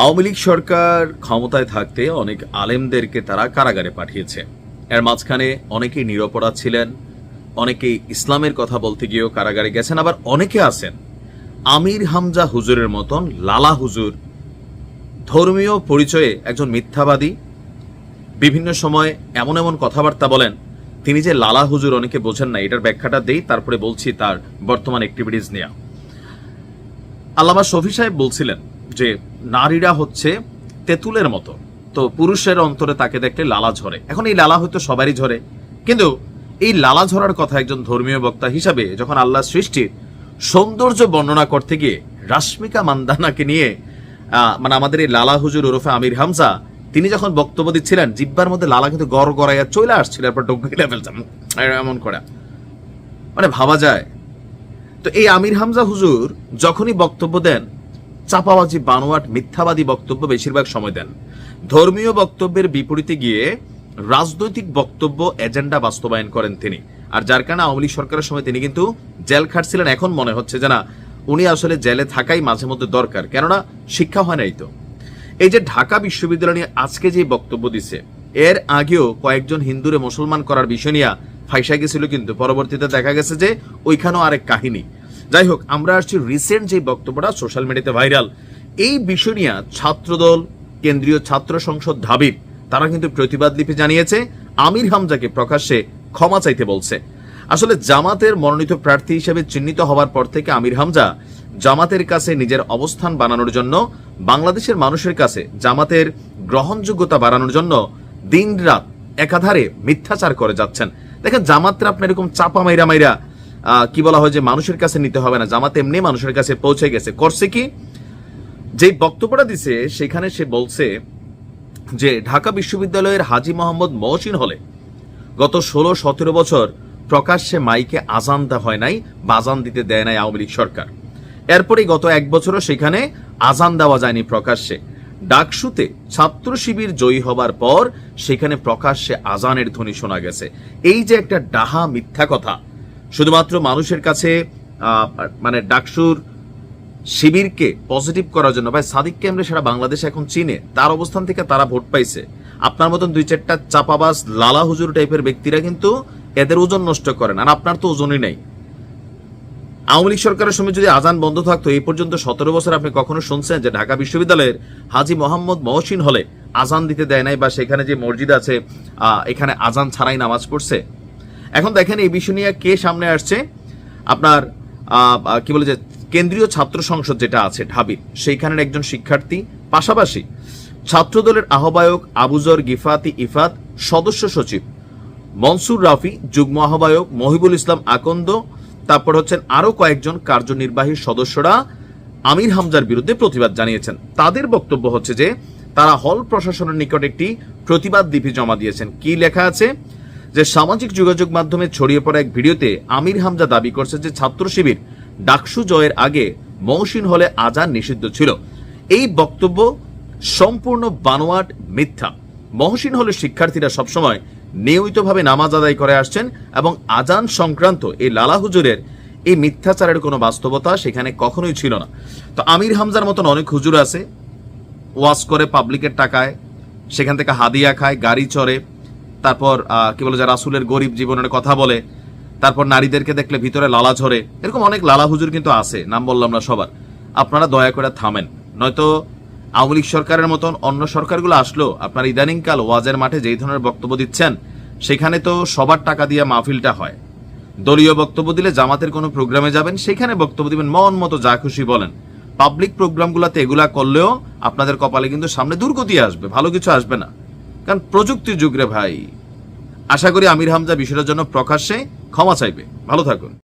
আওয়ামী লীগ সরকার ক্ষমতায় থাকতে অনেক আলেমদেরকে তারা কারাগারে পাঠিয়েছে। এর মাঝখানে অনেকেই নিরপরাধ ছিলেন, অনেকেই ইসলামের কথা বলতে গিয়েও কারাগারে গেছেন, আবার অনেকে আছেন আমির হামজা হুজুরের মতন লালা হুজুর, ধর্মীয় পরিচয়ে একজন মিথ্যাবাদী, বিভিন্ন সময় এমন এমন কথাবার্তা বলেন। তিনি যে লালা হুজুর অনেকে বোঝেন না, এটার ব্যাখ্যাটা দেই, তারপরে বলছি তার বর্তমান অ্যাক্টিভিটিস নিয়ে। আল্লামা শফি সাহেব বলছিলেন যে নারীরা হচ্ছে তেঁতুলের মতো, তো পুরুষের অন্তরে তাকে দেখলে লালা ঝরে। এখন এই লালা হয়তো সবারই ঝরে, কিন্তু এই লালা ঝরার কথা একজন ধর্মীয় বক্তা হিসাবে যখন আল্লাহ সৃষ্টির সৌন্দর্য বর্ণনা করতে গিয়ে রাশ্মিকা মান্দানাকে নিয়ে মানে আমাদের এই লালা হুজুর ওরফে আমির হামজা, তিনি যখন বক্তব্য দিচ্ছিলেন, জিব্বার মধ্যে লালা কিন্তু গড় গড়াইয়া চলে আসছিল, এরপর ডুবলে ফেলতাম এমন করে, মানে ভাবা যায়। তো এই আমির হামজা হুজুর যখনই বক্তব্য দেন, চাপাবাজি, বানোয়াট, মিথ্যাবাদী বক্তব্য বেশিরভাগ সময় দেন। ধর্মীয় বক্তব্যের বিপরীতে গিয়ে রাজনৈতিক বক্তব্য, এজেন্ডা বাস্তবায়ন করেন তিনি। আর যার কারণে আওয়ামী লীগ সরকারের সময় তিনি কিন্তু জেল খাটছিলেন। এখন মনে হচ্ছে যে না, উনি আসলে জেলে থাকাই মাঝে মধ্যে দরকার, কেননা শিক্ষা হয় নাই তো। এই যে ঢাকা বিশ্ববিদ্যালয় নিয়ে আজকে যে বক্তব্য দিছে, এর আগেও কয়েকজন হিন্দুরে মুসলমান করার বিষয় নিয়ে ফাইসা গেছিল, কিন্তু পরবর্তীতে দেখা গেছে যে ওইখানেও আরেক কাহিনী। যাই হোক, আমরা আসছি রিসেন্ট যে বক্তব্যটা সোশ্যাল মিডিয়াতে ভাইরাল, এই বিষয় নিয়ে ছাত্রদল, কেন্দ্রীয় ছাত্র সংসদ ঢাবির তারা কিন্তু প্রতিবাদ লিপি জানিয়েছে, আমির হামজাকে প্রকাশ্যে ক্ষমা চাইতে বলছে। আসলে জামাতের মনোনীত প্রার্থী হিসেবে চিহ্নিত হওয়ার পর থেকে আমির হামজা জামাতের কাছে নিজের অবস্থান বানানোর জন্য, বাংলাদেশের মানুষের কাছে জামাতের গ্রহণযোগ্যতা বাড়ানোর জন্য দিন রাত একাধারে মিথ্যাচার করে যাচ্ছেন। দেখেন, জামাতরা আপনার এরকম চাপা মাইরা মাইরা কি বলা হয় যে মানুষের কাছে নিতে হবে না, জামাত এমনি মানুষের কাছে পৌঁছে গেছে। করছে কি, যে বক্তব্যটা দিছে সেখানে সে বলছে যে ঢাকা বিশ্ববিদ্যালয়ের হাজী মোহাম্মদ মহসিন হলে গত 16-17 বছর প্রকাশ্যে মাইকে আজান দেওয়া হয় নাই, বাজান দিতে দেয় নাই আওয়ামী লীগ সরকার। এরপরে গত 1 বছরও সেখানে আজান দেওয়া যায়নি প্রকাশ্যে। ডাকসুতে ছাত্র শিবির জয়ী হবার পর সেখানে প্রকাশ্যে আজানের ধ্বনি শোনা গেছে। এই যে একটা ডাহা মিথ্যা কথা, শুধুমাত্র মানুষের কাছে মানে ডাকসুর শিবিরকে পজিটিভ করার জন্য। ভাই, সাদিক কেমরে সারা বাংলাদেশ এখন চিনে, তার অবস্থান থেকে তারা ভোট পাইছে। আপনার মতন 2-4টা চাপাবাজ লালা হুজুর টাইপের ব্যক্তিরা কিন্তু এদের ওজন নষ্ট করেন, আর আপনার তো ওজনই নাই। আওয়ামী লীগ সরকারের সময় যদি আজান বন্ধ থাকতো, এই পর্যন্ত 17 বছর আপনি কখনো শুনছেন যে ঢাকা বিশ্ববিদ্যালয়ের হাজী মোহাম্মদ মহসিন হলে আজান দিতে দেয় নাই, বা সেখানে যে মসজিদ আছে এখানে আজান ছাড়াই নামাজ পড়ছে? এখন দেখেন, এই বিষয় নিয়ে কে সামনে আসছে, আপনার কি বলে যে কেন্দ্রীয় ছাত্র সংসদ যেটা আছে ঢাবির, সেইখানের একজন শিক্ষার্থী, পাশাপাশি ছাত্রদলের আহ্বায়ক আবুজর গিফাতি ইফাত, সদস্য সচিব মনসুর রাফি, যুগ্ম আহ্বায়ক মহিবুল ইসলাম আকন্দ, তারপর হচ্ছেন আরো কয়েকজন কার্যনির্বাহী সদস্যরা আমির হামজার বিরুদ্ধে প্রতিবাদ জানিয়েছেন। তাদের বক্তব্য হচ্ছে যে তারা হল প্রশাসনের নিকট একটি প্রতিবাদ লিপি জমা দিয়েছেন। কি লেখা আছে, যে সামাজিক যোগাযোগ মাধ্যমে ছড়িয়ে পড়া এক ভিডিওতে আমির হামজা দাবি করছে যে ছাত্র শিবির ডাকসু জয়ের আগে মহসিন হলে আজান নিষিদ্ধ ছিল। এই বক্তব্য সম্পূর্ণ বানোয়াট, মিথ্যা। মহসিন হলে শিক্ষার্থীরা সবসময় নিয়মিতভাবে নামাজ আদায় করে আসছেন, এবং আজান সংক্রান্ত এই লালা হুজুরের এই মিথ্যাচারের কোনো বাস্তবতা সেখানে কখনোই ছিল না। তো আমির হামজার মতন অনেক হুজুর আছে, ওয়াজ করে পাবলিকের টাকায়, সেখান থেকে হাদিয়া খায়, গাড়ি চড়ে, তারপর কি বলে যে রাসূলের গরিব জীবনের কথা বলে, তারপর নারীদেরকে দেখলে ভিতরে লালা ঝরে। এরকম অনেক লালা হুজুর কিন্তু আছে, নাম বললাম না সবার। আপনারা দয়া করে থামেন, নয়তো আওয়ামী লীগ সরকারের মতন অন্য সরকারগুলো আসলো, আপনার ইদানিংকাল ওয়াজের মাঠে যেই ধরনের বক্তব্য দিচ্ছেন, সেখানে তো সবার টাকা দিয়ে মাহফিলটা হয়। দলীয় বক্তব্য দিলে জামাতের কোনো প্রোগ্রামে যাবেন, সেখানে বক্তব্য দিবেন, মন মতো যা খুশি বলেন। পাবলিক প্রোগ্রামগুলোতে এগুলা করলেও আপনাদের কপালে কিন্তু সামনে দুর্গতি আসবে, ভালো কিছু আসবে না, কারণ প্রযুক্তির যুগ রে ভাই। আশা করি আমির হামজা বিষয়টার জন্য প্রকাশ্যে ক্ষমা চাইবে। ভালো থাকুন।